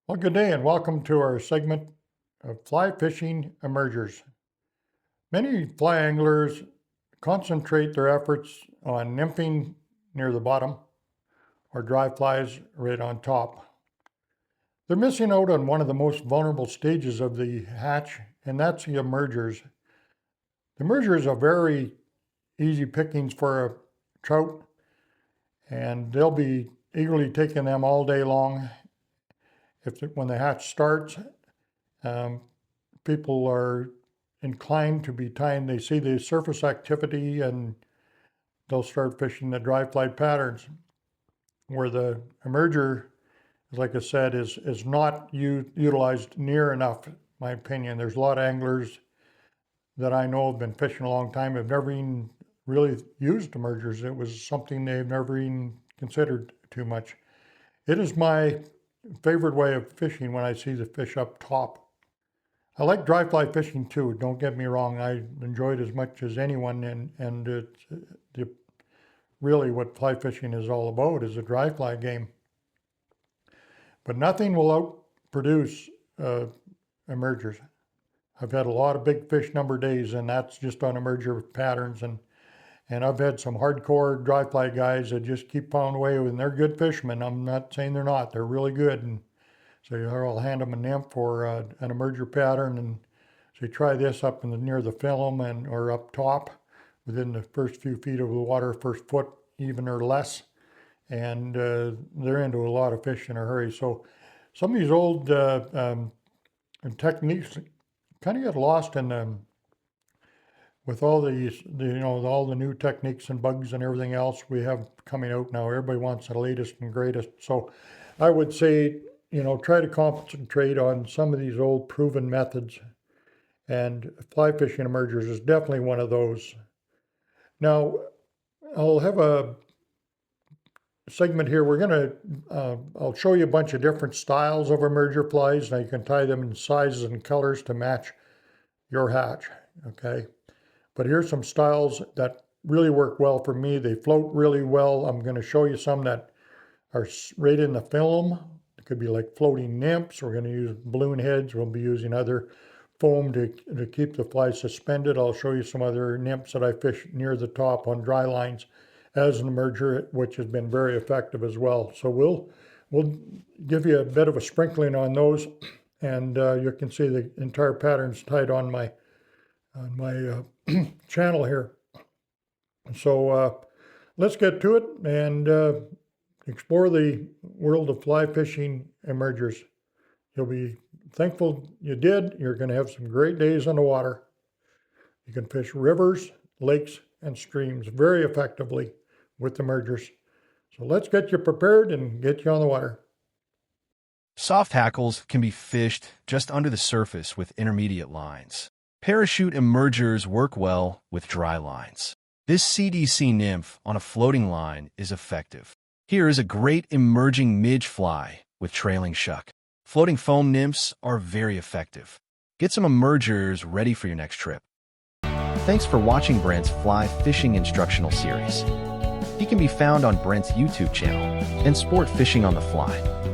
Well, good day and welcome to our segment of fly fishing emergers. Many fly anglers concentrate their efforts on nymphing near the bottom or dry flies right on top. They're missing out on one of the most vulnerable stages of the hatch, and that's the emergers. The emergers are very easy pickings for a trout, and they'll be eagerly taking them all day long. When the hatch starts, um, people are inclined to be tying, they see the surface activity and they'll start fishing the dry fly patterns. Where the emerger, like I said, is not utilized near enough, in my opinion. There's a lot of anglers that I know have been fishing a long time, have never even really used emergers. It was something they've never even considered too much. It is my favorite way of fishing when I see the fish up top. I like dry fly fishing too, don't get me wrong. I enjoy it as much as anyone, and it's really what fly fishing is all about, is a dry fly game. But nothing will outproduce emergers. I've had a lot of big fish number days, and that's just on emerger patterns, and I've had some hardcore dry fly guys that just keep pounding away, and they're good fishermen. I'm not saying they're not, they're really good. And so I'll hand them a nymph or an emerger pattern, and say try this up near the film or up top within the first few feet of the water, first foot even or less, and they're into a lot of fish in a hurry. So some of these old techniques kind of get lost in them with all these, all the new techniques and bugs and everything else we have coming out now. Everybody wants the latest and greatest. So I would say, try to concentrate on some of these old proven methods, and fly fishing emergers is definitely one of those. Now, I'll have a segment here. I'll show you a bunch of different styles of emerger flies. Now you can tie them in sizes and colors to match your hatch, okay? But here's some styles that really work well for me. They float really well. I'm going to show you some that are right in the film. It could be like floating nymphs. We're going to use balloon heads. We'll be using other foam to keep the fly suspended. I'll show you some other nymphs that I fish near the top on dry lines as an emerger, which has been very effective as well. So we'll give you a bit of a sprinkling on those, and you can see the entire patterns tied on my channel here. So let's get to it and explore the world of fly fishing emergers. You'll be thankful you did. You're going to have some great days on the water. You can fish rivers, lakes, and streams very effectively with emergers. So let's get you prepared and get you on the water. Soft hackles can be fished just under the surface with intermediate lines. Parachute emergers work well with dry lines. This CDC nymph on a floating line is effective. Here is a great emerging midge fly with trailing shuck. Floating foam nymphs are very effective. Get some emergers ready for your next trip. Thanks for watching Brent's Fly Fishing Instructional Series. He can be found on Brent's YouTube channel and Sport Fishing on the Fly.